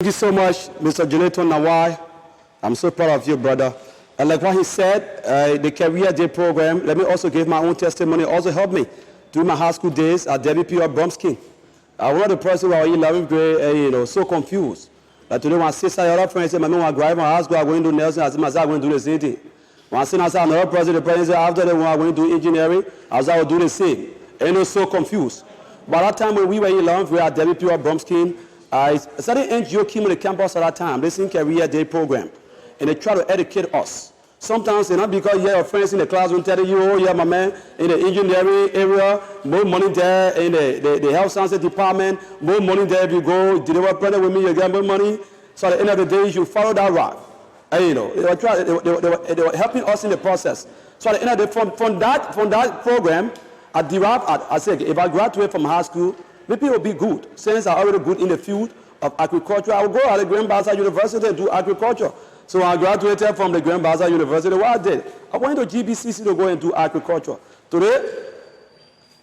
Thank you so much, Mr. Jonathan Nawai. I'm so proud of you, brother. And like what he said, the Career Day program, let me also give my own testimony. It also helped me during my high school days at WPR Bromskin. One of the persons who were in 11th grade, so confused. Like today, when I see some other friends say, "My mom was driving my high school, I'm going to do Nelson," I said, "Myself, I'm going to do the same thing." When I see another person, the president said, "After that, when I'm going to do engineering," I was do the same. And they were so confused. By that time, when we were in 11th grade at WPR Bromskin, I started NGO came on the campus at that time. They sing Career Day program, and they try to educate us. Sometimes, not because you have your friends in the classroom telling you, "Oh, yeah, my man, in the engineering area, more money there, in the health sciences department, more money there if you go, deliver pregnant with me, you get more money." So at the end of the day, you should follow that route. And, they were helping us in the process. So at the end of the day, from that program, I derived, I said, if I graduate from high school, maybe it will be good. Since I'm already good in the field of agriculture, I will go at the Bassa University and do agriculture. So I graduated from the Bassa University. What I did, I went to GBCC to go and do agriculture. Today,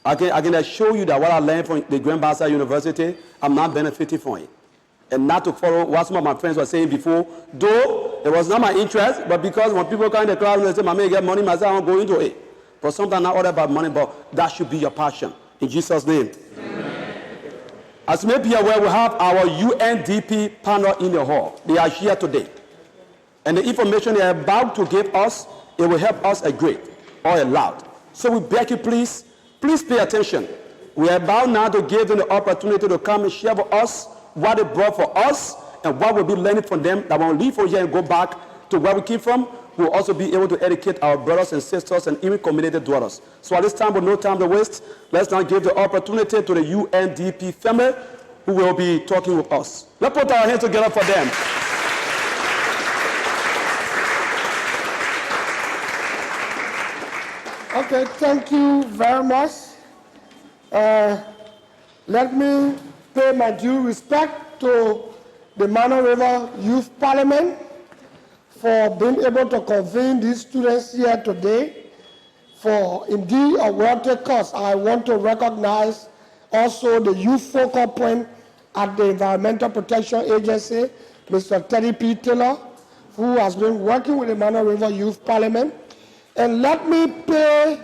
I can show you that what I learned from the Bassa University, I'm not benefiting from it. And not to follow what some of my friends were saying before, though it was not my interest, but because when people come in the class and they say, "My man, get money," myself, I'm going into it. But sometimes not all about money, but that should be your passion. In Jesus' name. As you may be aware, we have our UNDP panel in the hall. They are here today. And the information they are about to give us, it will help us a great or a lot. So we beg you, please pay attention. We are about now to give them the opportunity to come and share with us what they brought for us and what we'll be learning from them, that when we leave from here and go back to where we came from, we'll also be able to educate our brothers and sisters and even community dwellers. So at this time, with no time to waste, let's now give the opportunity to the UNDP family who will be talking with us. Let's put our hands together for them. Okay, thank you very much. Let me pay my due respect to the Mano River Youth Parliament for being able to convene these students here today for indeed a worthy cause. I want to recognize also the youth focal point at the Environmental Protection Agency, Mr. Teddy P. Taylor, who has been working with the Mano River Youth Parliament. And let me pay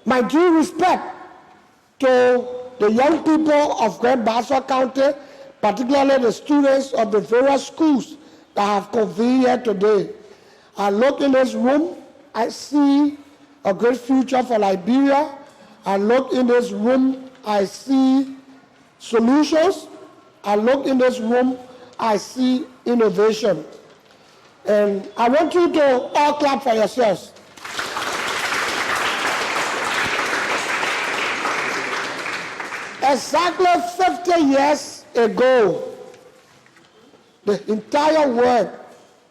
my due respect to the young people of Great Bassa County, particularly the students of the various schools that have convened here today. I look in this room, I see a great future for Liberia. I look in this room, I see solutions. I look in this room, I see innovation. And I want you to all clap for yourselves. Exactly 50 years ago, the entire world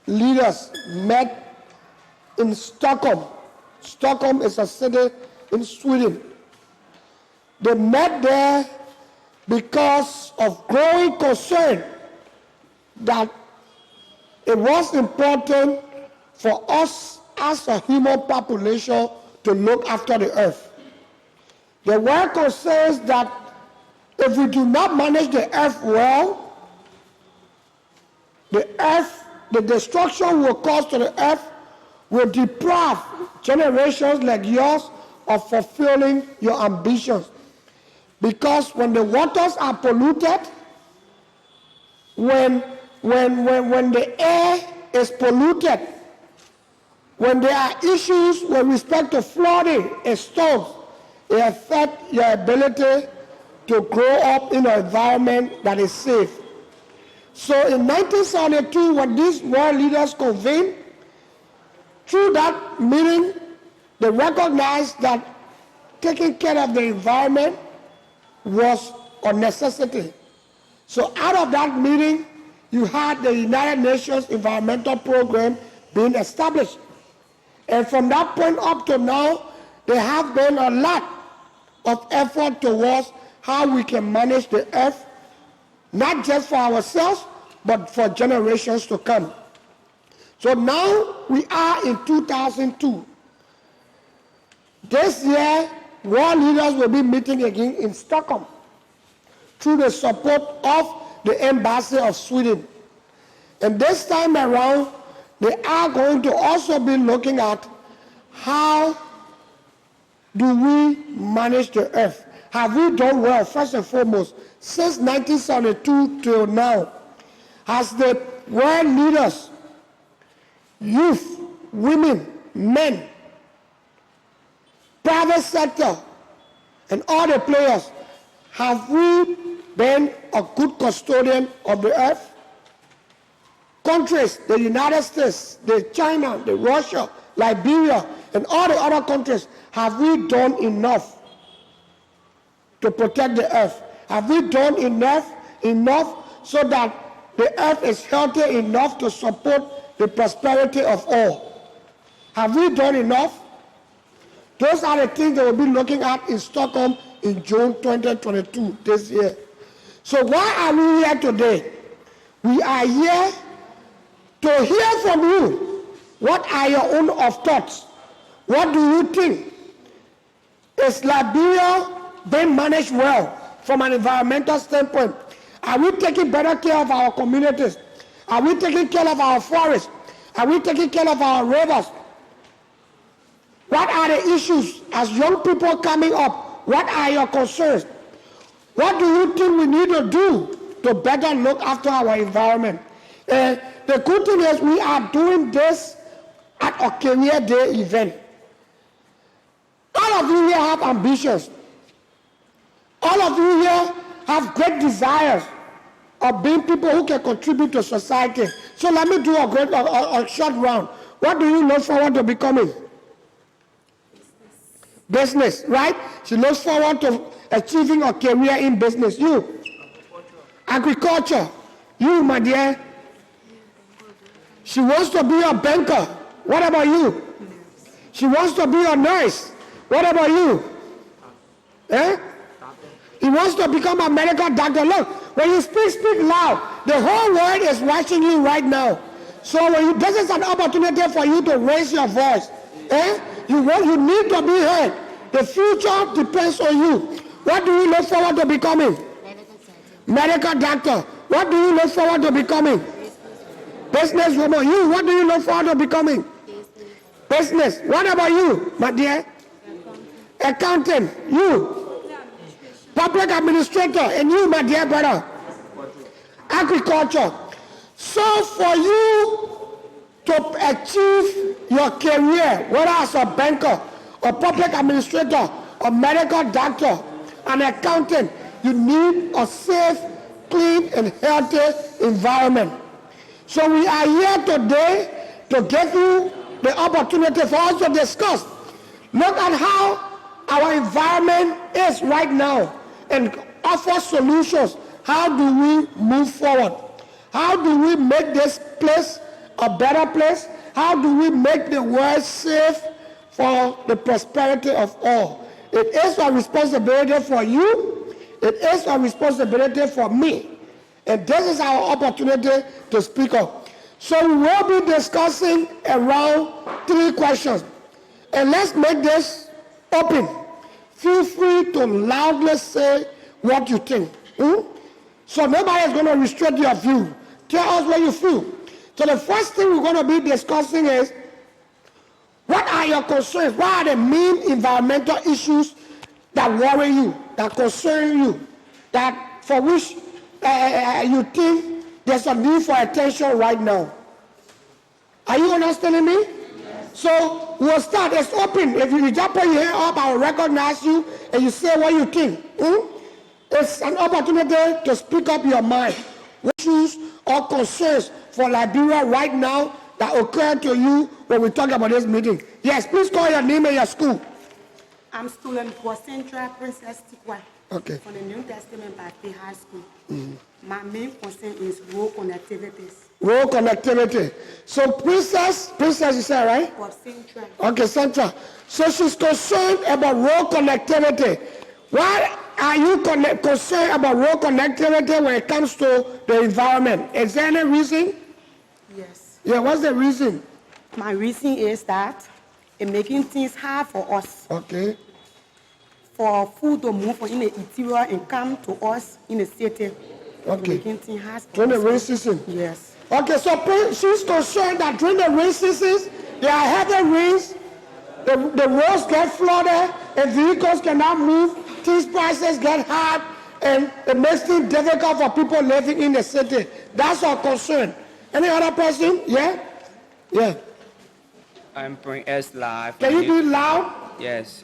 leaders met in Stockholm. Stockholm is a city in Sweden. They met there because of growing concern that it was important for us as a human population to look after the earth. There were concerns that if we do not manage the earth well, the destruction will cause to the earth will deprive generations like yours of fulfilling your ambitions. Because when the waters are polluted, when the air is polluted, when there are issues with respect to flooding and storms, it affects your ability to grow up in an environment that is safe. So in 1972, when these world leaders convened, through that meeting, they recognized that taking care of the environment was a necessity. So out of that meeting, you had the United Nations Environmental Program being established. And from that point up to now, there have been a lot of effort towards how we can manage the earth, not just for ourselves, but for generations to come. So now we are in 2002. This year, world leaders will be meeting again in Stockholm through the support of the embassy of Sweden. And this time around, they are going to also be looking at how do we manage the earth. Have we done well, first and foremost, since 1972 till now? Has the world leaders, youth, women, men, private sector, and all the players, have we been a good custodian of the earth? Countries, the United States, the China, the Russia, Liberia, and all the other countries, have we done enough to protect the earth? Have we done enough so that the earth is healthy enough to support the prosperity of all? Have we done enough? Those are the things they will be looking at in Stockholm in June 2022 this year. So why are we here today? We are here to hear from you. What are your own thoughts? What do you think? Is Liberia being managed well from an environmental standpoint? Are we taking better care of our communities? Are we taking care of our forests? Are we taking care of our rivers? What are the issues as young people coming up? What are your concerns? What do you think we need to do to better look after our environment? The good thing is we are doing this at a career day event. All of you here have ambitions. All of you here have great desires of being people who can contribute to society. So let me do a short round. What do you look forward to becoming? Business, right? She looks forward to achieving a career in business. You? Agriculture. You, my dear? She wants to be a banker. What about you? She wants to be a nurse. What about you? He wants to become a medical doctor. Look, when you speak loud. The whole world is watching you right now. So this is an opportunity for you to raise your voice. You need to be heard. The future depends on you. What do you look forward to becoming? Medical doctor. What do you look forward to becoming? Businesswoman. You, what do you look forward to becoming? Business. What about you, my dear? Accountant. You. Public administrator. And you, my dear brother? Agriculture. So for you to achieve your career, whether as a banker, a public administrator, a medical doctor, an accountant, you need a safe, clean, and healthy environment. So we are here today to give you the opportunity for us to discuss. Look at how our environment is right now and offer solutions. How do we move forward? How do we make this place a better place? How do we make the world safe for the prosperity of all? It is a responsibility for you. It is a responsibility for me. And this is our opportunity to speak up. So we will be discussing around 3 questions. And let's make this open. Feel free to loudly say what you think. So nobody is going to restrict your view. Tell us what you feel. So the first thing we're going to be discussing is, what are your concerns? What are the main environmental issues that worry you, that concern you, that for which you think there's a need for attention right now? Are you understanding me? Yes. So we'll start. It's open. If you just put your hand up, I will recognize you and you say what you think. It's an opportunity to speak up your mind. Issues or concerns for Liberia right now that occur to you when we talk about this meeting. Yes, please call your name and your school. I'm student for Central Princess Tikwa. Okay. From the New Testament Bassa High School. My main concern is road connectivities. Road connectivity. So Princess you said, right? For Central. Okay, Central. So she's concerned about road connectivity. Why are you concerned about road connectivity when it comes to the environment? Is there any reason? Yes. Yeah, what's the reason? My reason is that it's making things hard for us. Okay. For food to move from in the interior and come to us in the city. Okay. Lincoln High School. During the rain season. Yes. Okay, so she's concerned that during the rain seasons, there are heavy rains, the roads get flooded, and vehicles cannot move, things prices get high, and it makes things difficult for people living in the city. That's our concern. Any other person? Yeah? Yeah. I'm Prince S. live. Can you be loud? Yes.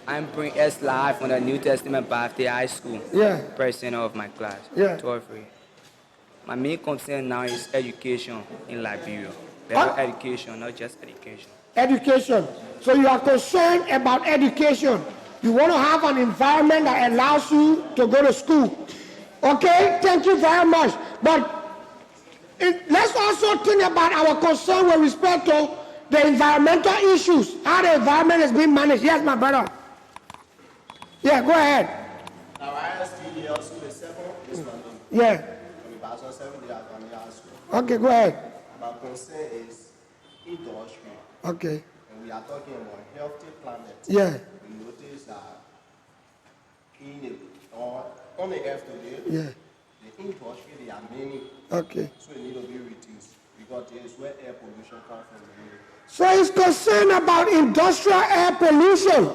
I'm Prince S. live from the New Testament Bassa High School. Yeah. President of my class. Yeah. 12th grade. My main concern now is education in Liberia. Better education, not just education. Education. So you are concerned about education. You want to have an environment that allows you to go to school. Okay, thank you very much. But let's also think about our concern with respect to the environmental issues, how the environment is being managed. Yes, my brother. Yeah, go ahead. Now, I asked you also the second this Monday. Yeah. On the Bassa 7 day at the high school. Okay, go ahead. My concern is industry. Okay. And we are talking about healthy planet. Yeah. We notice that on the earth today, Yeah. the industry, there are many. Okay. So it need to be reduced because there is where air pollution comes from. So he's concerned about industrial air pollution.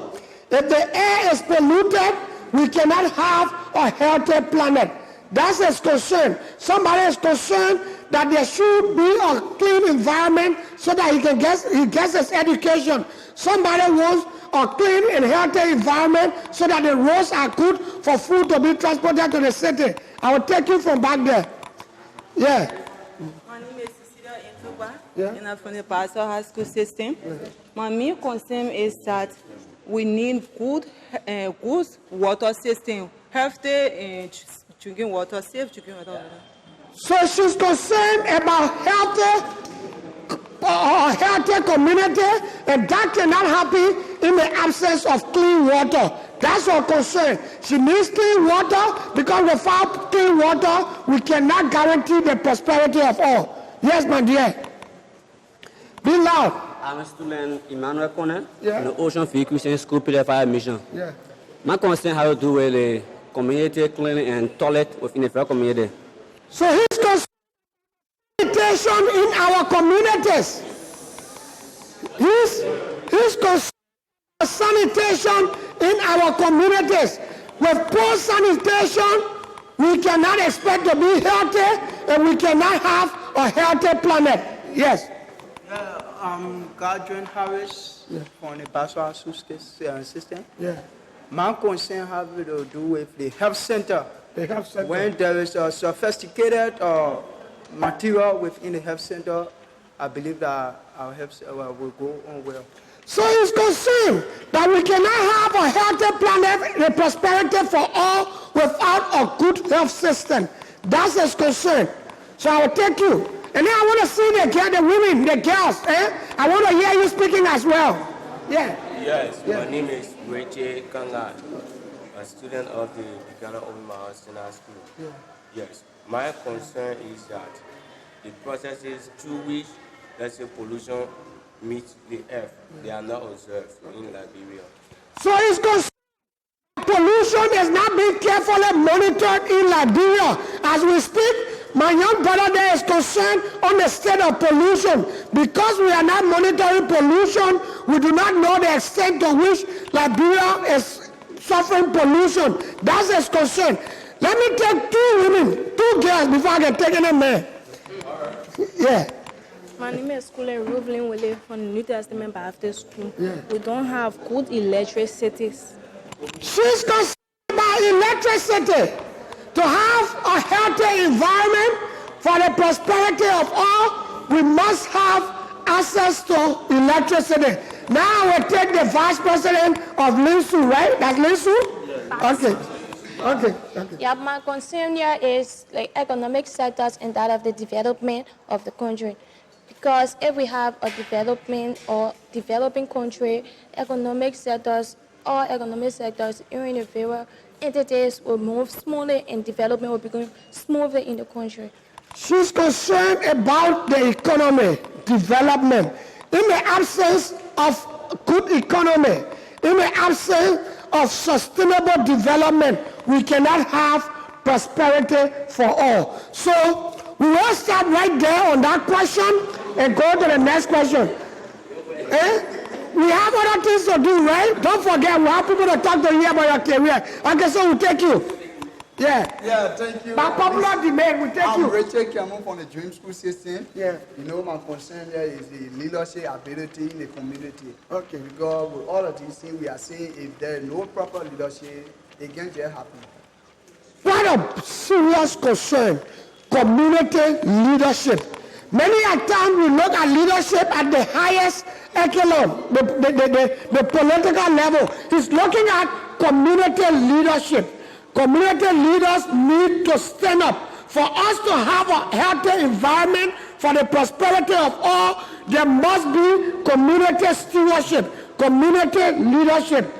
If the air is polluted, we cannot have a healthy planet. That's his concern. Somebody is concerned that there should be a clean environment so that he gets his education. Somebody wants a clean and healthy environment so that the roads are good for food to be transported to the city. I will take you from back there. Yeah. My name is Cecilia Intuba, Yeah. and I'm from the Bassa High School system. My main concern is that we need good water system, healthy drinking water, safe drinking water. So she's concerned about a healthy community, and that cannot happen in the absence of clean water. That's her concern. She needs clean water because without clean water, we cannot guarantee the prosperity of all. Yes, my dear. Be loud. I'm a student, Emmanuel Conan, Yeah. in the Ocean Free Christian School, Fire Mission. Yeah. My concern has to do with the community cleaning and toilet within the federal community. So his concern sanitation in our communities. His concern sanitation in our communities. With poor sanitation, we cannot expect to be healthy, and we cannot have a healthy planet. Yes. I'm Gadrin Harris from the Bassa High School system. Yeah. My concern has to do with the health center. The health center. When there is a sophisticated material within the health center, I believe that our health will go on well. So he's concerned that we cannot have a healthy planet, the prosperity for all, without a good health system. That's his concern. So I will take you. And then I want to see the women, the girls. I want to hear you speaking as well. Yeah. Yes, my name is Rachel Kanga, a student of the Buchanan International School. Yes, my concern is that the processes through which, let's say, pollution meets the earth, they are not observed in Liberia. So he's concerned pollution is not being carefully monitored in Liberia. As we speak, my young brother there is concerned on the state of pollution. Because we are not monitoring pollution, we do not know the extent to which Liberia is suffering pollution. That's his concern. Let me take two women, two girls before I can take any man. Yeah. My name is Kule Rublin Wille from the New Testament Baptist School. We don't have good electricity. She's concerned about electricity. To have a healthy environment for the prosperity of all, we must have access to electricity. Now I will take the vice president of Linsu, right? That's Linsu? Okay. Yeah, my concern here is like economic sectors and that of the development of the country. Because if we have a development or developing country, economic sectors, all economic sectors in the favor, entities will move smoothly and development will become smoothly in the country. She's concerned about the economy, development. In the absence of good economy, in the absence of sustainable development, we cannot have prosperity for all. So we will start right there on that question and go to the next question. We have other things to do, right? Don't forget, we have people to talk to you about your career. Okay, so we'll take you. Yeah, thank you. By popular demand, we'll take you. I'm Richard Cameron from the Dream School System. Yeah. You know, my concern there is the leadership ability in the community. Okay. Because with all of these things, we are saying if there is no proper leadership, it can't just happen. What a serious concern, community leadership. Many a time we look at leadership at the highest echelon, the political level. He's looking at community leadership. Community leaders need to stand up. For us to have a healthy environment for the prosperity of all, there must be community stewardship, community leadership.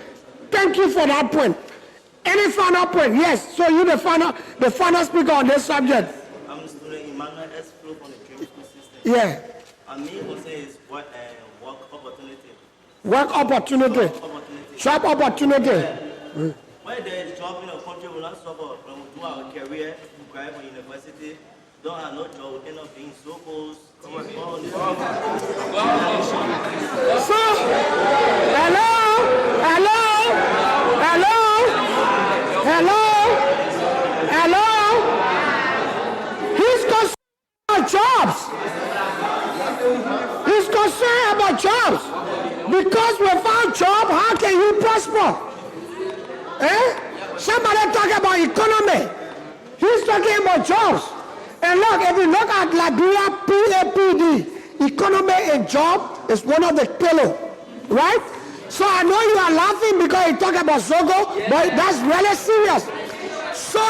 Thank you for that point. Any final point? Yes. So you the final speaker on this subject. I'm student Emmanuel S. Flo from the Dream School System. Yeah. And me will say is work opportunity. Work opportunity. Job opportunity. Yeah. When there is job in a country, we not suffer. When we do our career, we graduate from university, don't have no job, we end up being so-called. So, hello. He's concerned about jobs. He's concerned about jobs. Because without job, how can he prosper? Somebody talking about economy. He's talking about jobs. And look, if you look at Liberia, PAPD, economy and job is one of the pillars, right? So I know you are laughing because you talk about Zogo, but that's really serious. So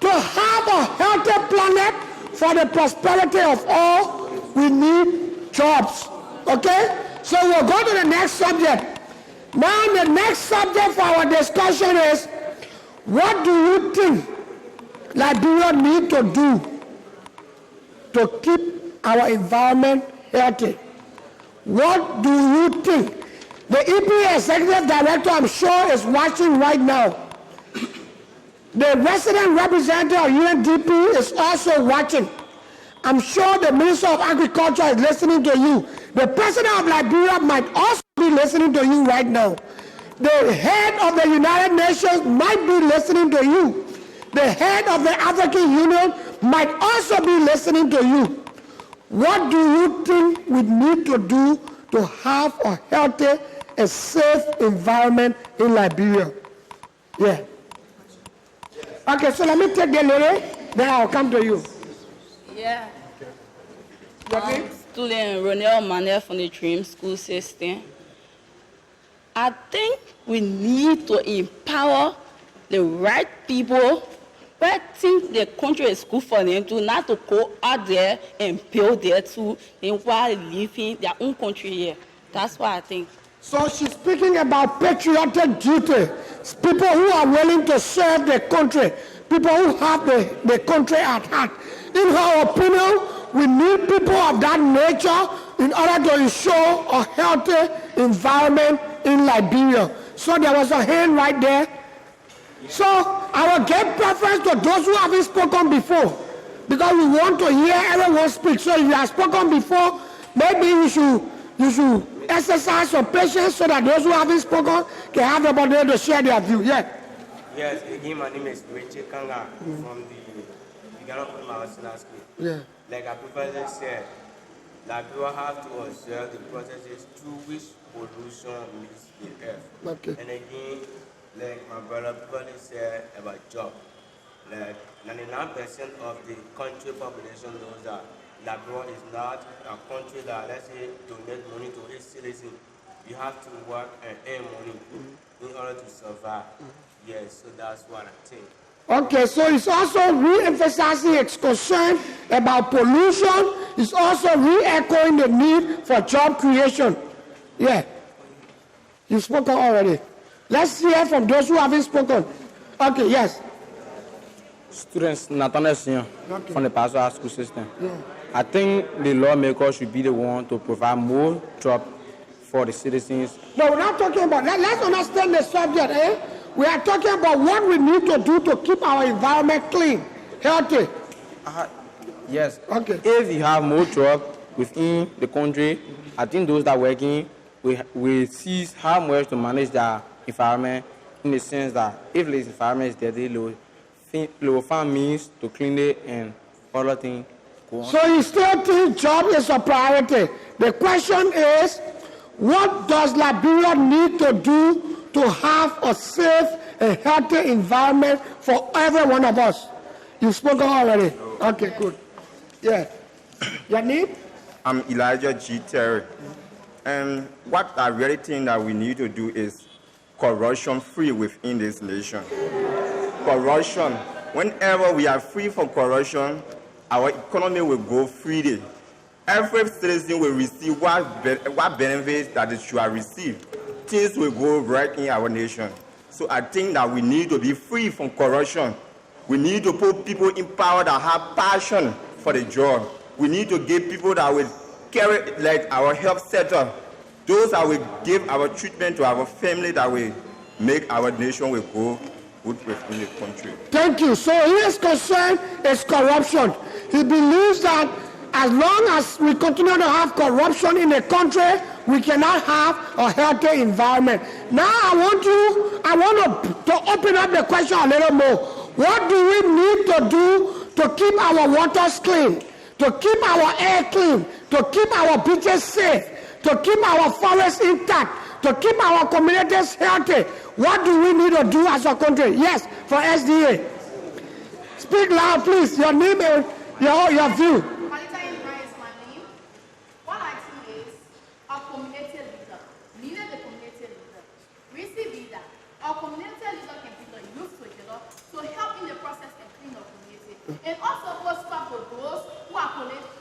to have a healthy planet for the prosperity of all, we need jobs. Okay? So we'll go to the next subject. Now the next subject for our discussion is, what do you think Liberia need to do to keep our environment healthy? What do you think? The EPA Executive Director, I'm sure, is watching right now. The resident representative of UNDP is also watching. I'm sure the Minister of Agriculture is listening to you. The President of Liberia might also be listening to you right now. The head of the United Nations might be listening to you. The head of the African Union might also be listening to you. What do you think we need to do to have a healthy and safe environment in Liberia? Yeah. Okay, so let me take the lady, then I'll come to you. Yeah. Student Ronel Manuel from the Dream School System. I think we need to empower the right people who think the country is good for them to not to go out there and build there too, and while living their own country here. That's what I think. So she's speaking about patriotic duty. People who are willing to serve the country. People who have the country at heart. In her opinion, we need people of that nature in order to ensure a healthy environment in Liberia. So there was a hand right there. So I will give preference to those who haven't spoken before, because we want to hear everyone speak. So if you have spoken before, maybe you should exercise some patience so that those who haven't spoken can have the opportunity to share their view. Yeah. Yes, again, my name is Richard Kanga from the Buchanan School. Yeah. Like our professor said, Liberia have to observe the processes through which pollution meets the earth. Okay. And again, like my brother probably said about job, like 99% of the country population knows that Liberia is not a country that, let's say, donate money to its citizens. You have to work and earn money in order to survive. Yes, so that's what I think. Okay, so it's also re-emphasizing its concern about pollution. It's also re-echoing the need for job creation. Yeah. You've spoken already. Let's hear from those who haven't spoken. Okay, yes. Students, Nathaniel Senior from the Bassa High School system. Yeah. I think the lawmakers should be the one to provide more jobs for the citizens. No, we're not talking about that. Let's understand the subject, eh? We are talking about what we need to do to keep our environment clean, healthy. Yes. Okay. If you have more jobs within the country, I think those that are working will see how much to manage their environment, in the sense that if the environment is dirty, they will find means to clean it and other things. So you still think job is a priority. The question is, what does Liberia need to do to have a safe and healthy environment for every one of us? You've spoken already. Okay, good. Yeah. Your name? I'm Elijah G. Terry. And what I really think that we need to do is corruption-free within this nation. Corruption. Whenever we are free from corruption, our economy will go freely. Every citizen will receive what benefits that it should receive. Things will go right in our nation. So I think that we need to be free from corruption. We need to put people in power that have passion for the job. We need to give people that will carry like our health sector, those that will give our treatment to our family, that will make our nation will go good within the country. Thank you. So his concern is corruption. He believes that as long as we continue to have corruption in the country, we cannot have a healthy environment. Now I want to open up the question a little more. What do we need to do to keep our waters clean, to keep our air clean, to keep our beaches safe, to keep our forests intact, to keep our communities healthy? What do we need to do as a country? Yes, for SDA. Speak loud, please. Your name and your view. What I think is a community leader. Neither the community leader. We see leader. Our community leader can be the youth together to help in the process and clean the community. And also go stop with those who are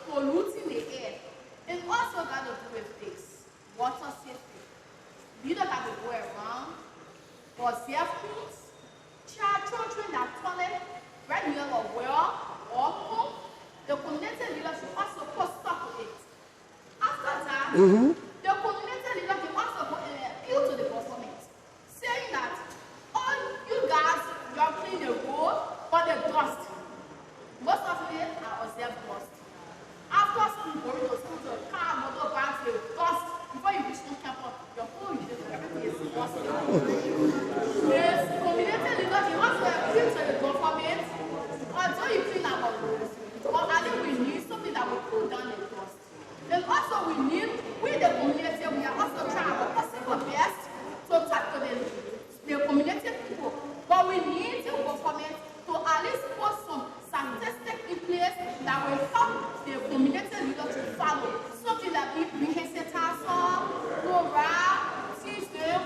polluting the air. And also got to do with this. Water safety. Leader that will go around for safe kids, children that toilet right near a well or home. The community leader should also put stop with it. After that, the community leader can also go and appeal to the government, saying that all you guys, you are cleaning the road, but the dust, most of it are observed dust. After school, going to school, to a car, motorbike, the dust, before you reach the campus, your whole unit, everything is dust. Yes, community leader can also appeal to the government, although you clean our roads, but I think we need something that will cool down the dust. And also we need, with the community, we are also trying our possible best to talk to the community people. But we need the government to at least put some statistics in place that will help the community leader to follow. Something that we can set us up, go around, teach them,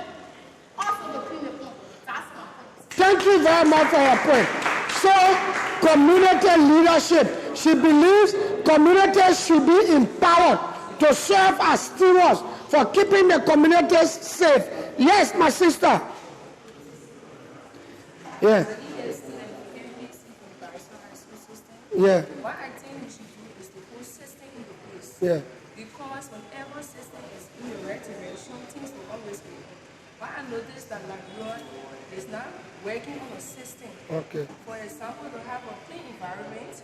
also to clean the pump. That's my point. Thank you very much for your point. So, community leadership. She believes communities should be empowered to serve as stewards for keeping the communities safe. Yes, my sister. Yeah. Yeah. What I think we should do is to put system in the place. Yeah. Because whenever system is in the right direction, things will always be good. What I noticed that Liberia is not working on a system. Okay. For example, to have a clean environment,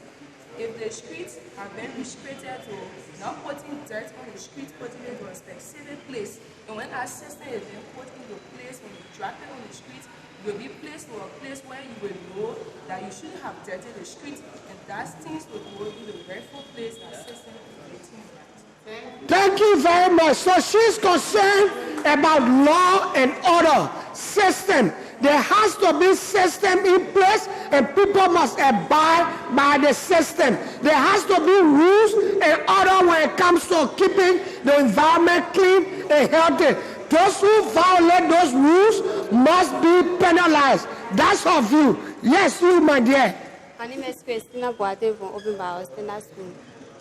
if the streets have been restricted to not putting dirt on the street, putting it to a specific place, and when that system is being put into place, when you drop it on the street, you will be placed to a place where you will know that you shouldn't have dirted the street, and that things will go in the rightful place that system is waiting right. Thank you very much. So she's concerned about law and order, system. There has to be system in place, and people must abide by the system. There has to be rules and order when it comes to keeping the environment clean and healthy. Those who violate those rules must be penalized. That's her view. Yes, you, my dear. My name is Christina Boate from Open Bassa School.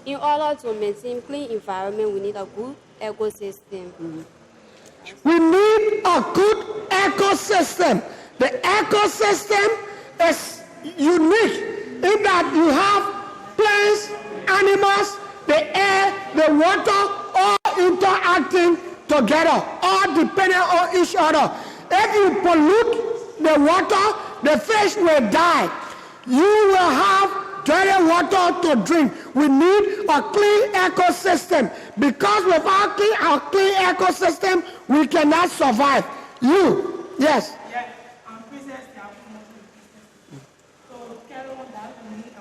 In order to maintain clean environment, we need a good ecosystem. We need a good ecosystem. The ecosystem is unique in that you have plants, animals, the air, the water, all interacting together, all dependent on each other. If you pollute the water, the fish will die. You will have dirty water to drink. We need a clean ecosystem, because without a clean ecosystem, we cannot survive. You, yes. Yeah, princess, so carry on that, we need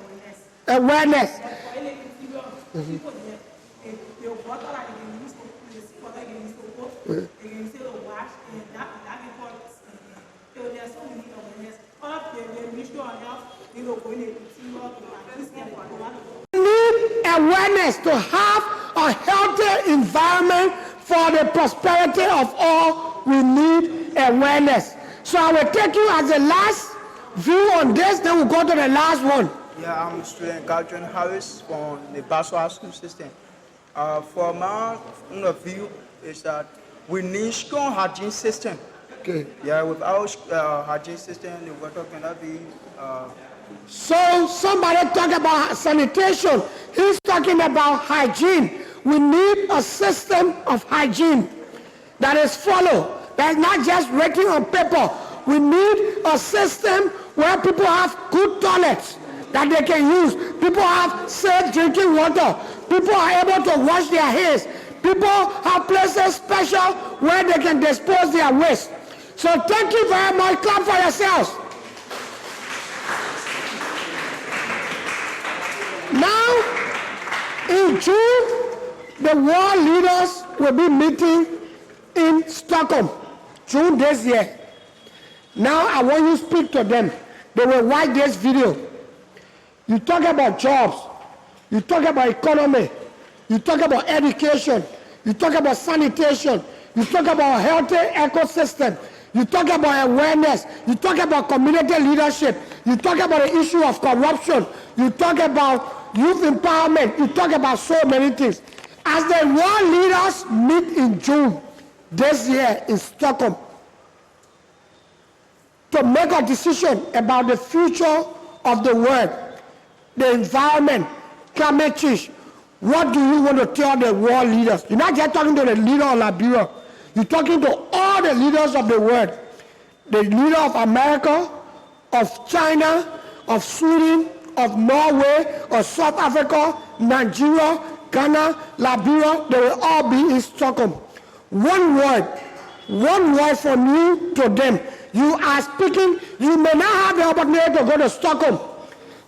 awareness. People, they water like they use to water, they use to cook, they use to wash, and that can cause. So there's so many awareness. All of the mission on health, they don't go in to we need awareness to have a healthy environment for the prosperity of all. We need awareness. So I will take you as the last view on this, then we'll go to the last one. Yeah, I'm student Galton Harris from the Bassa High School system. For my view is that we need strong hygiene system. Okay. Yeah, without hygiene system, the water cannot be. So somebody talk about sanitation. He's talking about hygiene. We need a system of hygiene that is followed. That's not just written on paper. We need a system where people have good toilets that they can use. People have safe drinking water. People are able to wash their hands. People have places special where they can dispose their waste. So thank you very much. Clap for yourselves. Now, in June, the world leaders will be meeting in Stockholm, June this year. Now, I want you to speak to them. They will watch this video. You talk about jobs. You talk about economy. You talk about education. You talk about sanitation. You talk about a healthy ecosystem. You talk about awareness. You talk about community leadership. You talk about the issue of corruption. You talk about youth empowerment. You talk about so many things. As the world leaders meet in June this year in Stockholm to make a decision about the future of the world, the environment, climate change, what do you want to tell the world leaders? You're not just talking to the leader of Liberia. You're talking to all the leaders of the world. The leader of America, of China, of Sweden, of Norway, of South Africa, Nigeria, Ghana, Liberia, they will all be in Stockholm. One word from you to them. You are speaking, you may not have the opportunity to go to Stockholm,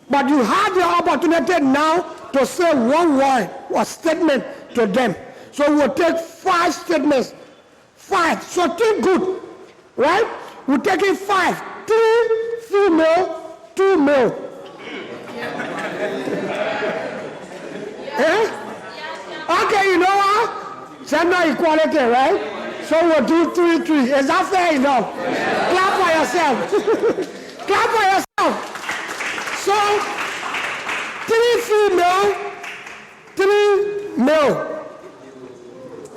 but you have the opportunity now to say one word or statement to them. So we'll take 5 statements. 5. So think good, right? We're taking 5. 3 female, 2 male. Eh? Okay, you know what? Gender equality, right? So we'll do 3. Is that fair enough? Clap for yourself. Clap for yourself. So 3 female, 3 male.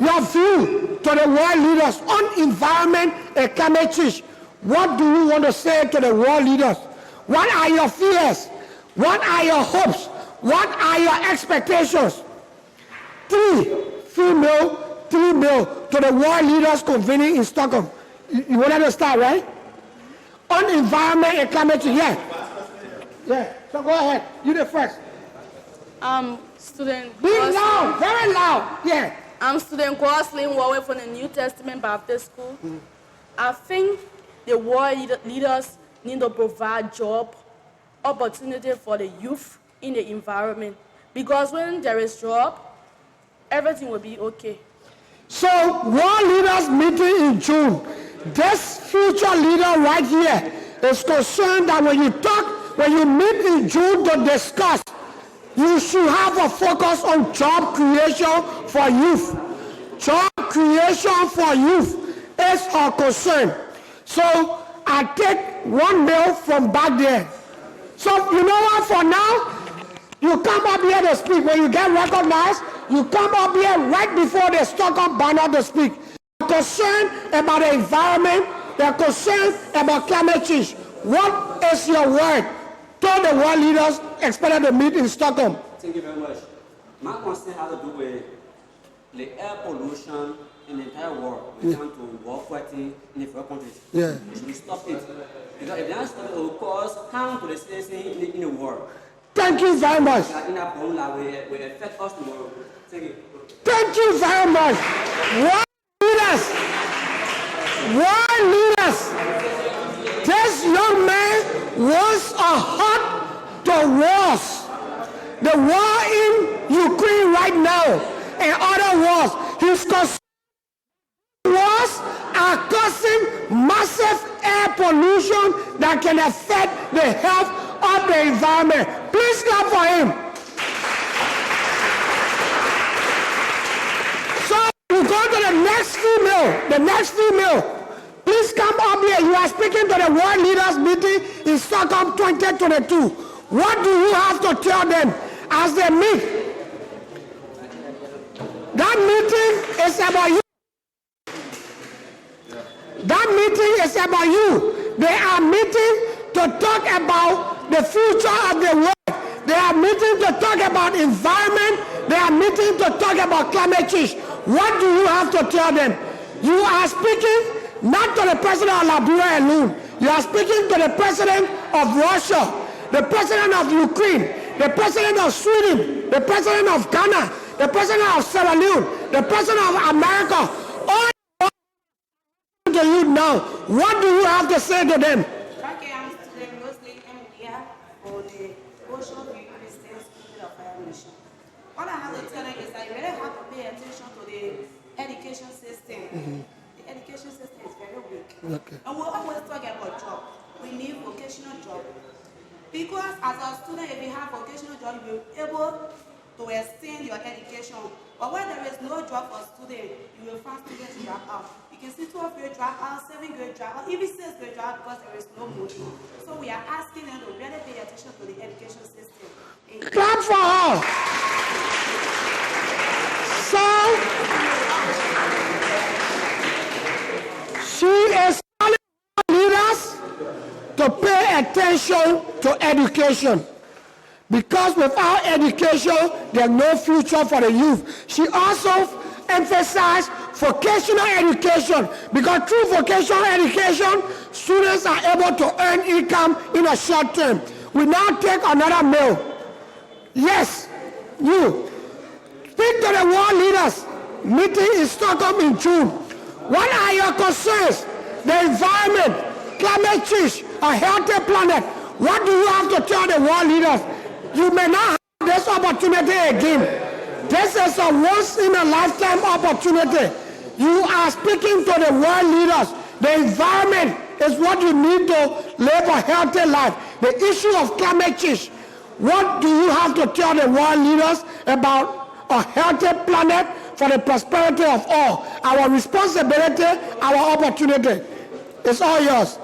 Your view to the world leaders on environment and climate change. What do you want to say to the world leaders? What are your fears? What are your hopes? What are your expectations? 3 female, 3 male to the world leaders convening in Stockholm. You want to start, right? On environment and climate change, yeah. So go ahead. You the first. Student. Be loud, very loud. Yeah. I'm student Gosling Warwick from the New Testament Baptist School. I think the world leaders need to provide job opportunity for the youth in the environment, because when there is job, everything will be okay. So world leaders meeting in June. This future leader right here is concerned that when you meet in June to discuss, you should have a focus on job creation for youth. Job creation for youth is our concern. So I take 1 male from back there. So you know what, for now, you come up here to speak. When you get recognized, you come up here right before the Stockholm banner to speak. They're concerned about the environment. They're concerned about climate change. What is your word to the world leaders expected to meet in Stockholm? Thank you very much. My concern has to do with the air pollution in the entire world, we want to war poverty in the foreign countries. Yeah. We should stop it. Because if they don't stop it, it will cause harm to the citizens in the world. Thank you very much. In that problem that will affect us tomorrow. Thank you. Thank you very much. World leaders. This young man was a heart to wars. The war in Ukraine right now and other wars. His wars are causing massive air pollution that can affect the health of the environment. Please clap for him. So we go to the next female. The next female. Please come up here. You are speaking to the World Leaders Meeting in Stockholm 2022. What do you have to tell them as they meet? That meeting is about you. That meeting is about you. They are meeting to talk about the future of the world. They are meeting to talk about environment. They are meeting to talk about climate change. What do you have to tell them? You are speaking not to the president of Liberia alone. You are speaking to the president of Russia, the president of Ukraine, the president of Sweden, the president of Ghana, the president of Sierra Leone, the president of America. All to you now. What do you have to say to them? Okay, I'm student Rosalie M. here for the Ocean View Christian School of Higher Mission. What I have to tell them is that you really have to pay attention to the education system. The education system is very weak. Okay. And we always talk about job. We need vocational job. Because as a student, if you have vocational job, you'll be able to extend your education. But when there is no job for students, you will find students drop out. You can see 12th grade drop out, 7th grade drop out, even 6th grade drop out because there is no money. So we are asking them to really pay attention to the education system. Clap for her. So, she is telling leaders to pay attention to education. Because without education, there's no future for the youth. She also emphasized vocational education. Because through vocational education, students are able to earn income in a short term. We now take another mail. Yes, you. Speak to the world leaders meeting in Stockholm in June. What are your concerns? The environment, climate change, a healthy planet. What do you have to tell the world leaders? You may not have this opportunity again. This is a once-in-a-lifetime opportunity. You are speaking to the world leaders. The environment is what you need to live a healthy life. The issue of climate change. What do you have to tell the world leaders about a healthy planet for the prosperity of all? Our responsibility, our opportunity. It's all yours.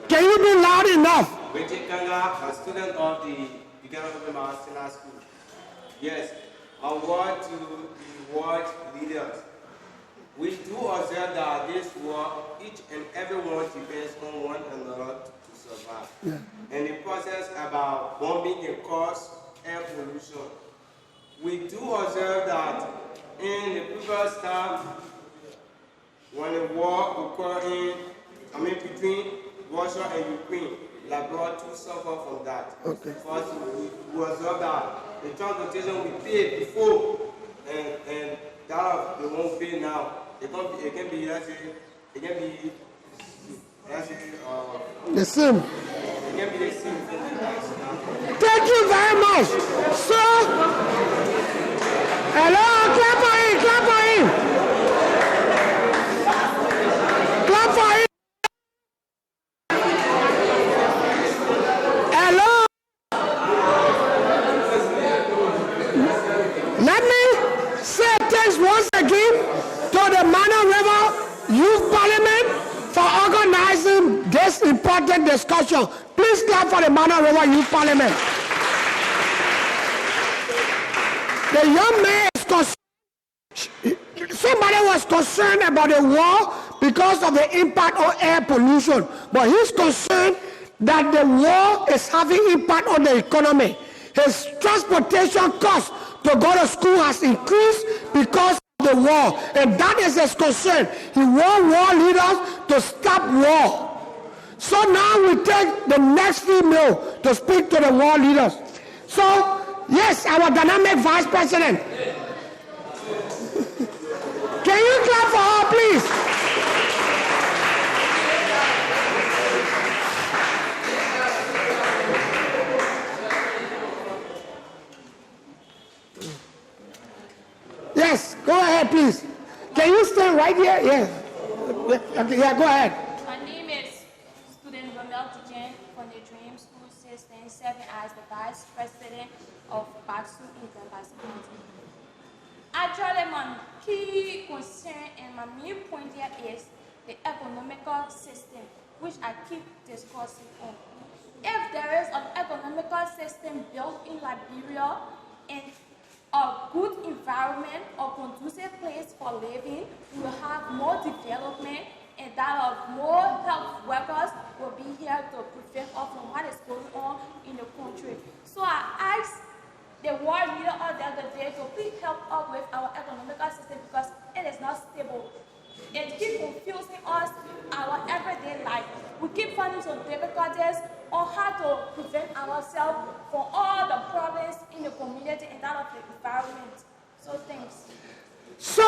Can you be loud enough? A student of the Buchanan School. Yes, a word to the world leaders. We do observe that this war, each and every one depends on one another to survive. Yeah. And the process about bombing can cause air pollution. We do observe that in the previous time, when the war occurred between Russia and Ukraine, Liberia too suffer from that. Okay. First, we observe that the transportation we paid before and that they won't pay now. It can be the same. It can be the same. Thank you very much. So, hello, clap for him, clap for him. Clap for him. Hello. Let me say thanks once again to the Mana River Youth Parliament for organizing this important discussion. Please clap for the Mana River Youth Parliament. The young man is concerned. Somebody was concerned about the war because of the impact on air pollution, but he's concerned that the war is having impact on the economy. His transportation cost to go to school has increased because of the war, and that is his concern. He wants war leaders to stop war. So now we take the next female to speak to the war leaders. So, yes, our dynamic vice president. Can you clap for her, please? Yes, go ahead, please. Can you stand right here? Yeah. Okay, yeah, go ahead. My name is student Buchanan from the Dream School System, serving as the Vice President of Bassa High. Actually, my key concern and my main point here is the economical system, which I keep discussing on. If there is an economical system built in Liberia and a good environment, a conducive place for living, we will have more development, and that of more health workers will be here to prevent us from what is going on in the country. So I ask the world leader out there today to please help us with our economical system because it is not stable. It keeps confusing us our everyday life. We keep finding some difficulties on how to prevent ourselves from all the problems in the community and that of the environment. So thanks. So,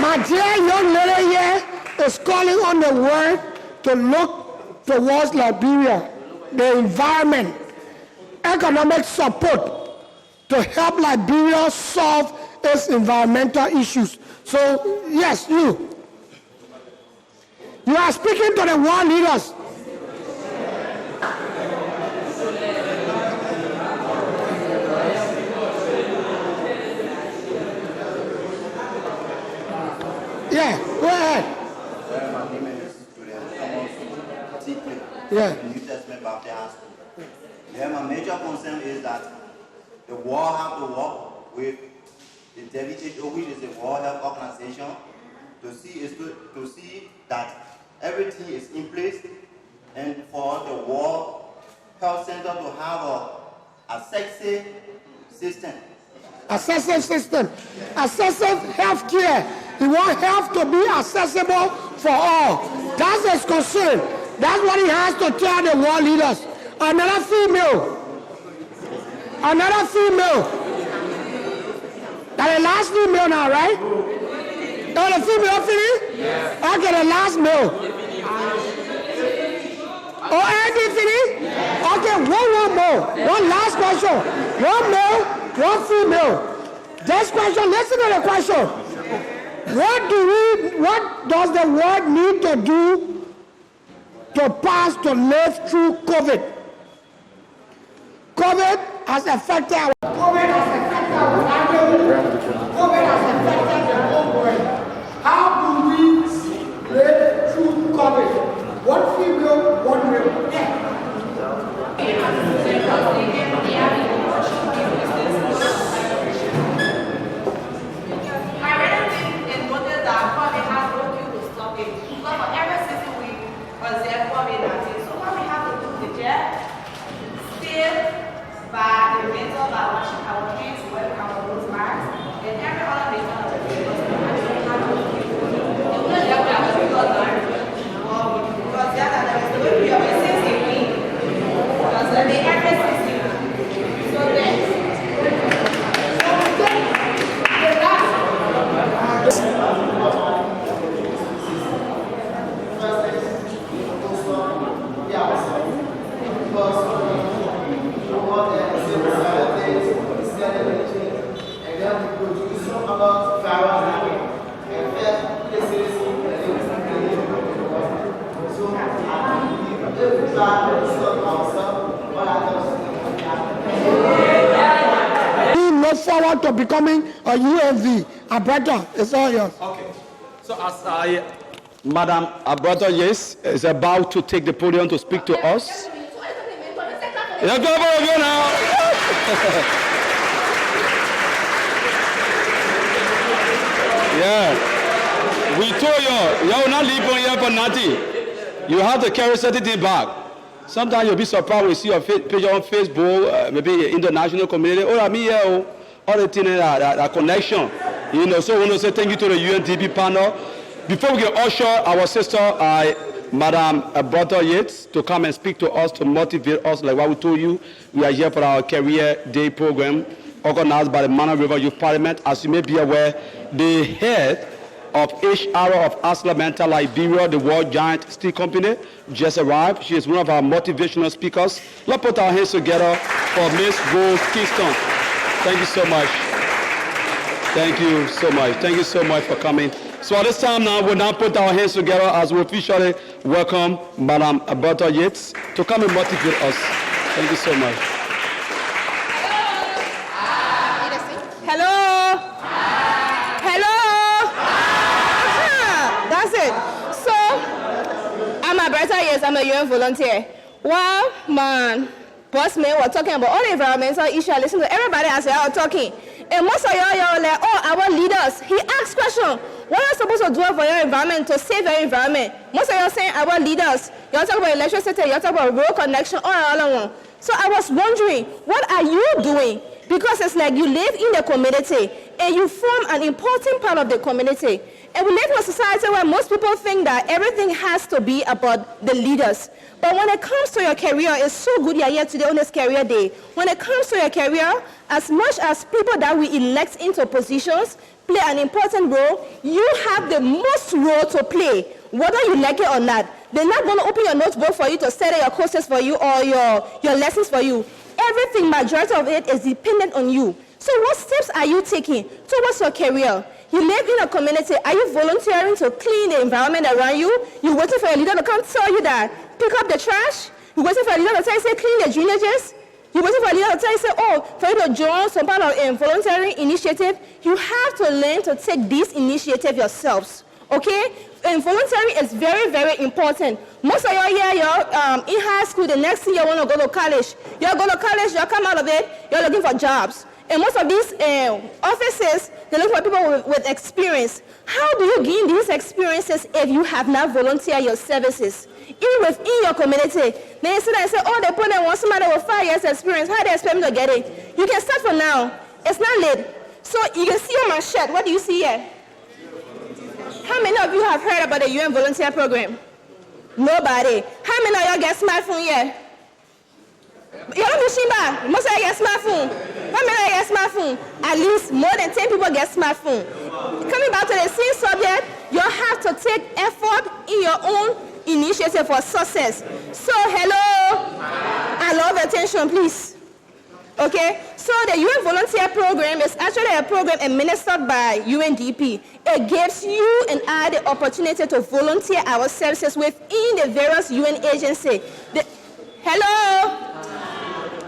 my dear young lady here is calling on the world to look towards Liberia, the environment, economic support to help Liberia solve its environmental issues. So, yes, you are speaking to the world leaders. Yeah, go ahead. My name is Thomas Tipley. Yeah. New Testament Baptist High School. Yeah, my major concern is that the world have to work with the WHO, which is the World Health Organization, to see that everything is in place, and for the World Health Center to have a accessible system. Accessible system. Accessible health care. He wants health to be accessible for all. That's his concern. That's what he has to tell the world leaders. Another female. Another female. That's the last female now, right? Oh, the female finish? Yeah. Okay, the last male. Oh, Andy finish? Okay, one more. One last question. One male, one female. This question, listen to the question. What does the world need to do to pass to live through COVID? COVID has affected our family. COVID has affected the whole world. How do we live through COVID? What female, what male? By the mental, by washing our hands, wearing our nose masks, and every other method of the because there is going to be a necessity because they have necessity. So then, We look forward to becoming a UMV. Alberta, it's all yours. Okay. So as Madam Alberta, yes, is about to take the podium to speak to us. Yeah, go now. Yeah. We told you will not leave on here for nothing. You have to carry certain things back. Sometimes you'll be surprised when you see your page on Facebook, maybe international community. Oh, I'm here. all the things that connection. You know, so I want to say thank you to the UNDP panel. Before we get usher our sister, Madam Bassa Yates, to come and speak to us, to motivate us, like what we told you. We are here for our Career Day program, organized by the Mana River Youth Parliament. As you may be aware, the head of HR of Aslamenta, Liberia, the world giant steel company, just arrived. She is one of our motivational speakers. Let's put our hands together for Miss Rose Kingston. Thank you so much. Thank you so much. Thank you so much for coming. So at this time now, we'll now put our hands together as we officially welcome Madam Bassa Yates to come and motivate us. Thank you so much. Hello. Hello. That's it. So, I'm a Bassa Yates. I'm a UN volunteer. Well, man, boss man, we're talking about all the environmental issues. I listen to everybody as they are talking. And most of y'all like, oh, our leaders. He asked question, what are you supposed to do for your environment, to save your environment? Most of y'all saying our leaders. Y'all talk about electricity, y'all talk about road connection, all one. So I was wondering, what are you doing? Because it's like you live in the community and you form an important part of the community. And we live in a society where most people think that everything has to be about the leaders. But when it comes to your career, it's so good you're here today on this career day. When it comes to your career, as much as people that we elect into positions play an important role, you have the most role to play, whether you like it or not. They're not going to open your notebook for you to study your courses for you or your lessons for you. Everything, majority of it is dependent on you. So what steps are you taking towards your career? You live in a community. Are you volunteering to clean the environment around you? You're waiting for your leader to come tell you that pick up the trash? You're waiting for your leader to tell you, say, clean the drainages? You're waiting for a leader to tell you, say, oh, for you to join some part of a volunteering initiative? You have to learn to take this initiative yourselves, okay? And volunteering is very, very important. Most of y'all here, you're in high school, the next thing you want to go to college. You'll go to college, you'll come out of it, you're looking for jobs. And most of these offices, they look for people with experience. How do you gain these experiences if you have not volunteered your services? Even within your community, then you sit there and say, oh, they put in somebody with 5 years experience. How do they expect me to get it? You can start from now. It's not late. So you can see on my shirt, what do you see here? How many of you have heard about the UN volunteer program? Nobody. How many of y'all get smartphone here? You don't be Shimba. Most of you get smartphone. How many of you get smartphone? At least more than 10 people get smartphone. Coming back to the same subject, you have to take effort in your own initiative for success. So, hello. I love attention, please. Okay? So the UN volunteer program is actually a program administered by UNDP. It gives you and I the opportunity to volunteer our services within the various UN agencies. Hello?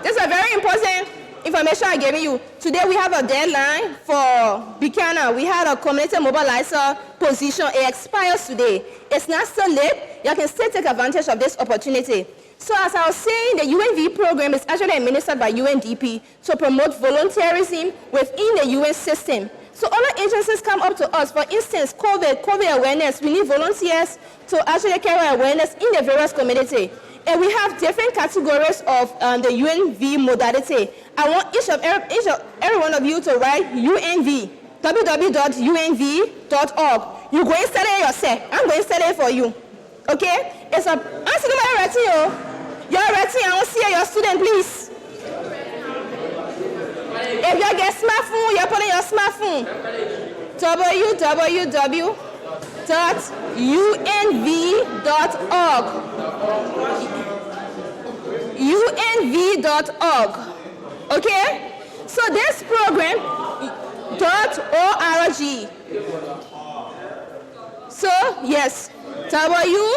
This is a very important information I'm giving you. Today we have a deadline for Buchanan. We had a community mobilizer position. It expires today. It's not still late. You can still take advantage of this opportunity. So as I was saying, the UNV program is actually administered by UNDP to promote volunteerism within the UN system. So other agencies come up to us. For instance, COVID awareness. We need volunteers to actually carry awareness in the various community. And we have different categories of the UNV modality. I want each and every one of you to write UNV, www.unv.org. You go and study it yourself. I'm going to study it for you. Okay? It's a, I'm still writing you. You're writing, I want to see your student, please. If you get smartphone, you're putting your smartphone. www.unv.org. unv.org. Okay? So this program, .org. So, yes, www.unv.org.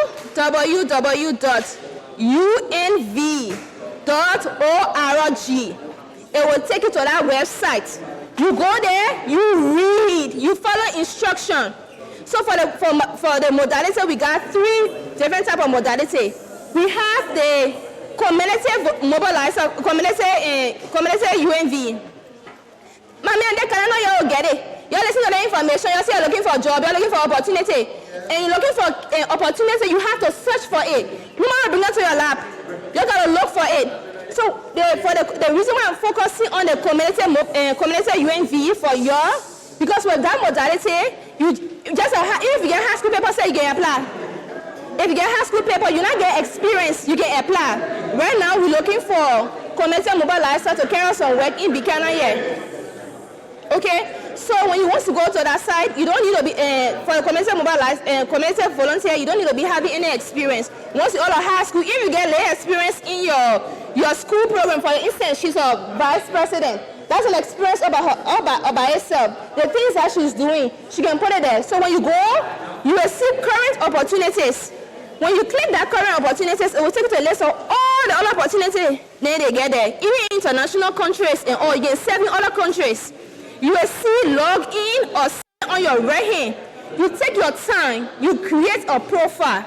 It will take you to that website. You go there, you read, you follow instruction. So for the modality, we got 3 different types of modality. We have the community mobilizer, community UNV. Mommy, and they can know you get it. You're listening to the information, you're looking for a job, you're looking for opportunity. And you're looking for an opportunity, you have to search for it. You want to bring it to your lap. You got to look for it. So the reason why I'm focusing putting on the community UNV for your, because with that modality, if you get high school paper, say you can apply. If you get high school paper, you not get experience, you can apply. Right now, we're looking for community mobilizer to carry out some work in Buchanan here. Okay? So when you want to go to that side, you don't need to be, for the community community volunteer, you don't need to be having any experience. Once you're out of high school, if you get lay experience in your school program, for instance, she's a vice president. That's an experience all by itself. The things that she's doing, she can put it there. So when you go, you will see current opportunities. When you click that current opportunities, it will take you to a list of all the other opportunities. Then they get there. Even international countries and all, you can serve in other countries. You will see log in or see on your right hand. You take your time, you create a profile.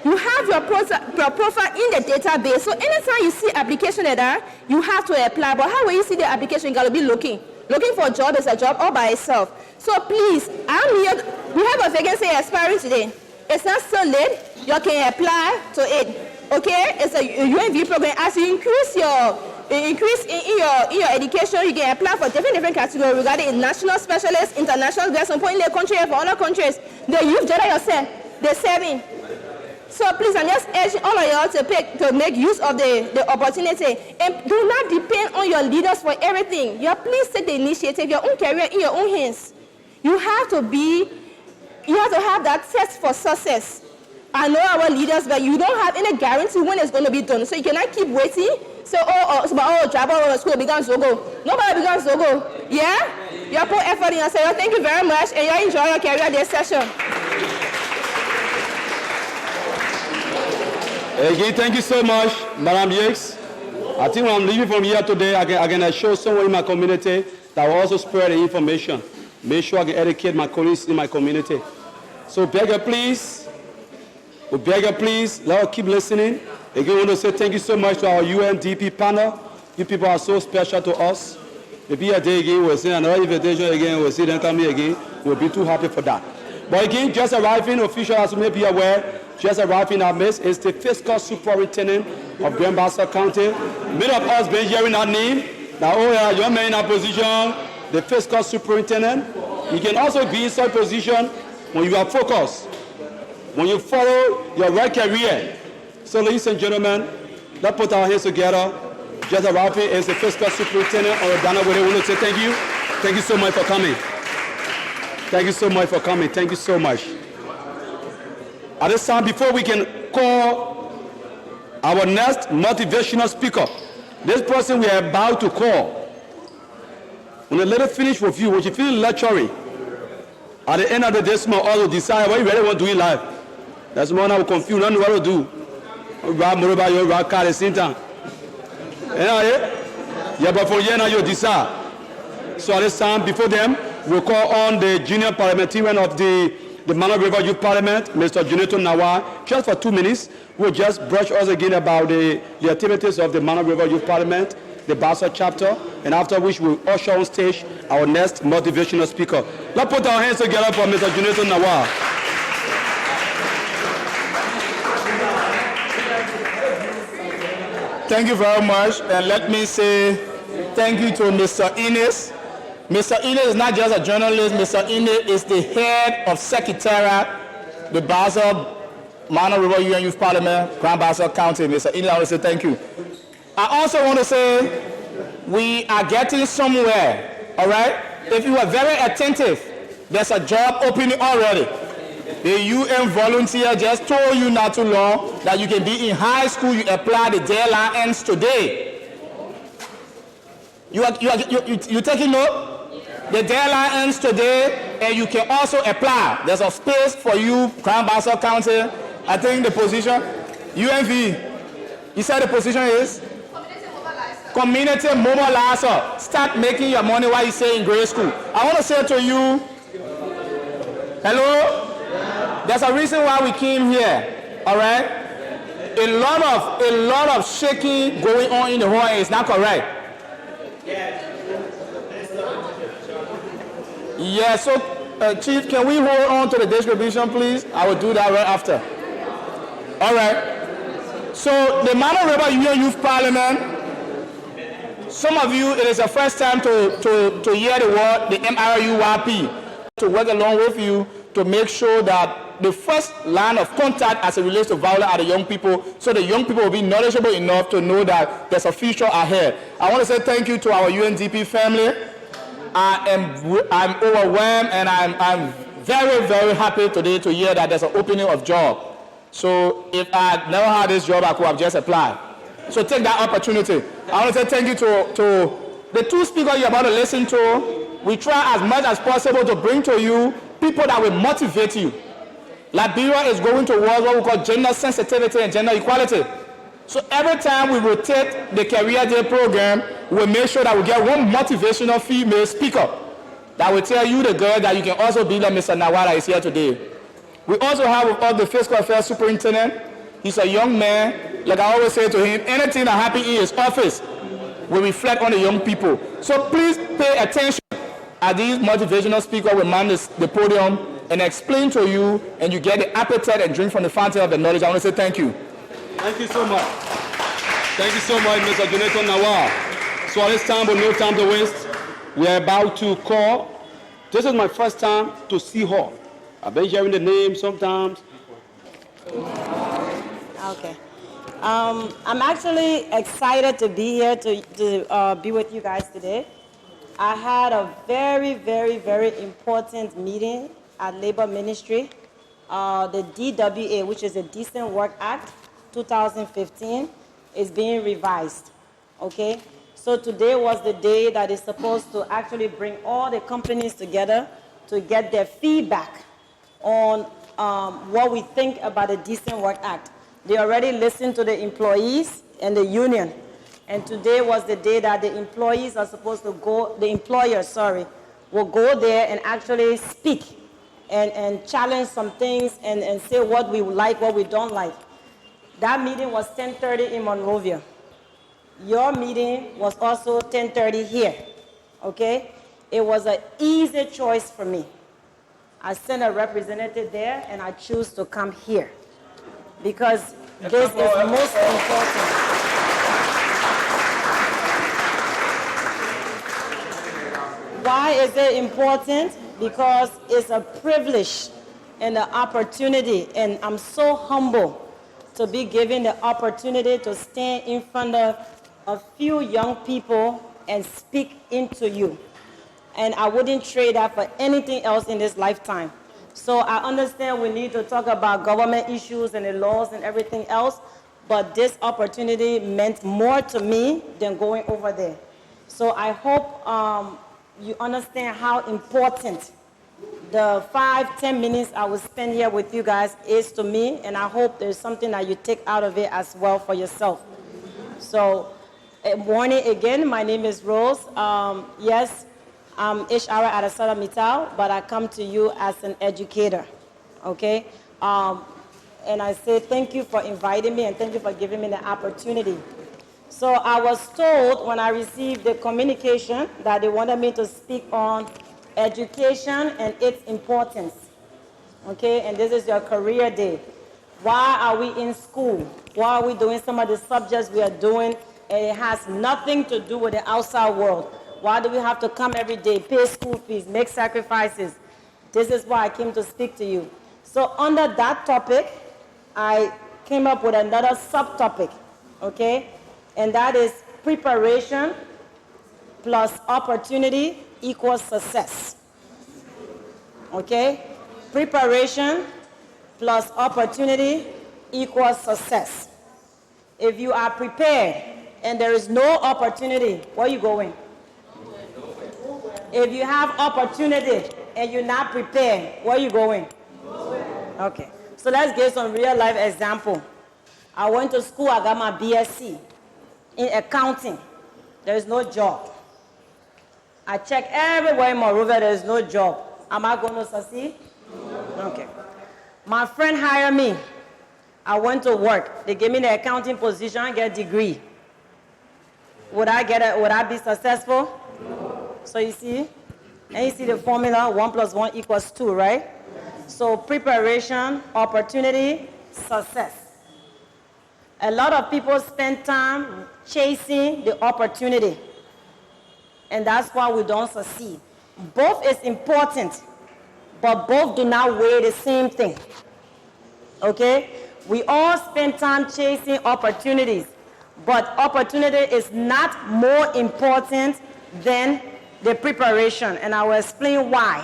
You have your profile in the database. So anytime you see application like that, you have to apply. But how will you see the application? You gotta be looking. Looking for a job is a job all by itself. So please, I'm here. We have a vacancy expiring today. It's not so late. You can apply to it. Okay? It's a UNV program. As you increase in your education, you can apply for different categories regarding national specialists, international guests, and point in the country for other countries. The youth generate yourself. They're serving. So please, I'm just urging all of y'all to make use of the opportunity. And do not depend on your leaders for everything. You please take the initiative, your own career in your own hands. You have to have that test for success. I know our leaders, but you don't have any guarantee when it's going to be done. So you cannot keep waiting. So, job or school began to go. Nobody began to go. Yeah? You put effort in yourself. Thank you very much, and you enjoy your career this session. Again, thank you so much, Madam Yakes. I think when I'm leaving from here today, I can assure someone in my community that will also spread the information. Make sure I can educate my colleagues in my community. So, beggar, please. We beg you, please, let us keep listening. Again, I want to say thank you so much to our UNDP panel. You people are so special to us. Maybe a day again, we'll see another invitation again, we'll see them come here again. We'll be too happy for that. But again, just arriving, official, as you may be aware, just arriving our midst is the fiscal superintendent of Grand Bassa County. Many of us been hearing that name. Now, oh yeah, your man in that position, the fiscal superintendent. You can also be in such position when you are focused, when you follow your right career. So, ladies and gentlemen, let's put our hands together. Just arriving is the fiscal superintendent of Ghana. We want to say thank you. Thank you so much for coming. Thank you so much for coming. Thank you so much. At this time, before we can call our next motivational speaker, this person we are about to call, when the letter finish with you, when you feel lecturing, at the end of the day, small all to decide what you really want to do in life. That's more now confused, not know what to do. Rob Moroba, you rock car at the same time. Yeah, but for you now you decide. So at this time, before them, we'll call on the junior parliamentarian of the Mano River Youth Parliament, Mr. Jonathan Nawai, just for 2 minutes. We'll just brush us again about the activities of the Mano River Youth Parliament, the Bassa chapter, and after which we'll usher on stage our next motivational speaker. Let's put our hands together for Mr. Jonathan Nawai. Thank you very much, and let me say thank you to Mr. Ines. Mr. Ines is not just a journalist, Mr. Ines is the head of Secretariat, the Bassa Mano River UN Youth Parliament, Grand Bassa County. Mr. Ines, I want to say thank you. I also want to say we are getting somewhere, all right? If you are very attentive, there's a job opening already. The UN volunteer just told you not too long that you can be in high school, you apply, the deadline ends today. You taking note? The deadline ends today, and you can also apply. There's a space for you, Grand Bassa County. I think the position, UNV, you said the position is? Community mobilizer. Start making your money while you stay in grade school. I want to say to you, hello? There's a reason why we came here, all right? A lot of shaking going on in the hall, and it's not correct. Yeah, so Chief, can we hold on to the distribution, please? I will do that right after. All right. So the Mano River Union Youth Parliament Some of you, it is your first time to hear the word, the MRUYP, to work along with you to make sure that the first line of contact as it relates to violence are the young people, so the young people will be knowledgeable enough to know that there's a future ahead. I want to say thank you to our UNDP family. I'm overwhelmed, and I'm very, very happy today to hear that there's an opening of job. So if I never had this job, I could have just applied. So take that opportunity. I want to say thank you to the two speakers you're about to listen to. We try as much as possible to bring to you people that will motivate you. Liberia is going towards what we call gender sensitivity and gender equality. So every time we rotate the Career Day program, we make sure that we get one motivational female speaker that will tell you, the girl, that you can also be like Mr. Nawara is here today. We also have with us the Fiscal Affairs Superintendent. He's a young man. Like I always say to him, anything that happens in his office will reflect on the young people. So please pay attention as these motivational speakers will man the podium and explain to you, and you get the appetite and drink from the fountain of the knowledge. I want to say thank you. Thank you so much. Thank you so much, Mr. Jonathan Nawar. So at this time, with no time to waste, we are about to call. This is my first time to see her. I've been hearing the name sometimes. Okay. I'm actually excited to be here to be with you guys today. I had a very, very, very important meeting at Labor Ministry. The DWA, which is the Decent Work Act 2015, is being revised. Okay? So today was the day that is supposed to actually bring all the companies together to get their feedback on what we think about the Decent Work Act. They already listened to the employees and the union. And today was the day that the employees are supposed to go, the employers, will go there and actually speak and challenge some things and say what we like, what we don't like. That meeting was 10:30 in Monrovia. Your meeting was also 10:30 here, okay? It was an easy choice for me. I sent a representative there, and I choose to come here because this is most important. Why is it important? Because it's a privilege and an opportunity, and I'm so humble to be given the opportunity to stand in front of a few young people and speak into you. And I wouldn't trade that for anything else in this lifetime. So I understand we need to talk about government issues and the laws and everything else, but this opportunity meant more to me than going over there. So I hope you understand how important the 5-10 minutes I will spend here with you guys is to me, and I hope there's something that you take out of it as well for yourself. So, morning again, my name is Rose. Yes, I'm Ishara Adasara Mittal, but I come to you as an educator, okay? And I say thank you for inviting me and thank you for giving me the opportunity. So I was told when I received the communication that they wanted me to speak on education and its importance, okay? And this is your career day. Why are we in school? Why are we doing some of the subjects we are doing? And it has nothing to do with the outside world. Why do we have to come every day, pay school fees, make sacrifices? This is why I came to speak to you. So under that topic, I came up with another subtopic, okay? And that is preparation plus opportunity equals success, okay? Preparation plus opportunity equals success. If you are prepared and there is no opportunity, where are you going? If you have opportunity and you're not prepared, where are you going? Okay, so let's give some real life example. I went to school, I got my BSc in accounting. There is no job. I check everywhere in Monrovia, there is no job. Am I going to succeed? Okay. My friend hired me. I went to work. They gave me the accounting position, I get a degree. Would I be successful? So you see, and you see the formula, 1 + 1 = 2, right? So preparation, opportunity, success. A lot of people spend time chasing the opportunity, and that's why we don't succeed. Both is important, but both do not weigh the same thing. Okay? We all spend time chasing opportunities, but opportunity is not more important than the preparation, and I will explain why.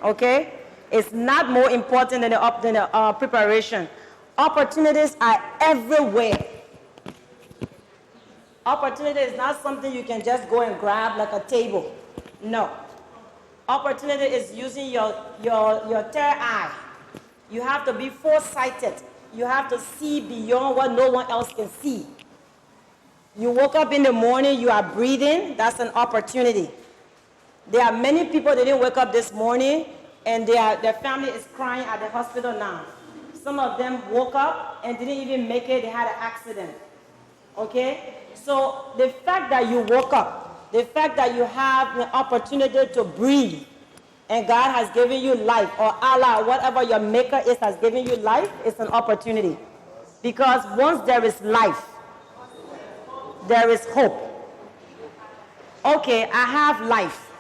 Okay? It's not more important than the preparation. Opportunities are everywhere. Opportunity is not something you can just go and grab like a table. No. Opportunity is using your third eye. You have to be foresighted. You have to see beyond what no one else can see. You woke up in the morning, you are breathing, that's an opportunity. There are many people that didn't wake up this morning and their family is crying at the hospital now. Some of them woke up and didn't even make it, they had an accident. Okay? So the fact that you woke up, the fact that you have the opportunity to breathe, and God has given you life, or Allah, whatever your maker is, has given you life, it's an opportunity. Because once there is life, there is hope. Okay, I have life.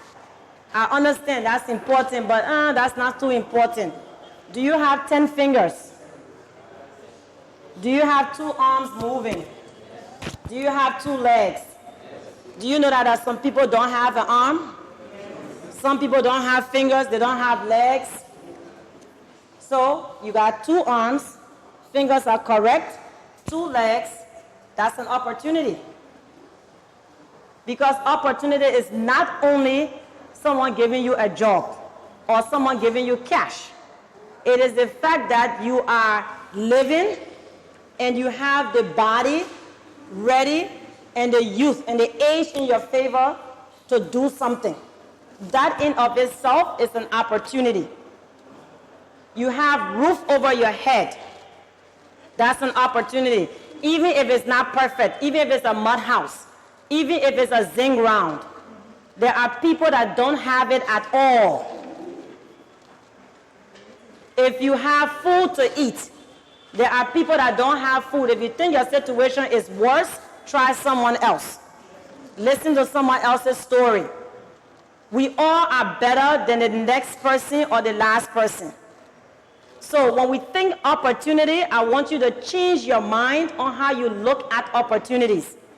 I understand that's important, but that's not too important. Do you have 10 fingers? Do you have 2 arms moving? Do you have 2 legs? Do you know that some people don't have an arm? Some people don't have fingers, they don't have legs. So you got 2 arms, fingers are correct, 2 legs, that's an opportunity. Because opportunity is not only someone giving you a job or someone giving you cash. It is the fact that you are living and you have the body ready and the youth and the age in your favor to do something. That in of itself is an opportunity. You have roof over your head. That's an opportunity. Even if it's not perfect, even if it's a mud house, even if it's a zinc round, there are people that don't have it at all. If you have food to eat, there are people that don't have food. If you think your situation is worse, try someone else. Listen to someone else's story. We all are better than the next person or the last person. So when we think opportunity, I want you to change your mind on how you look at opportunities.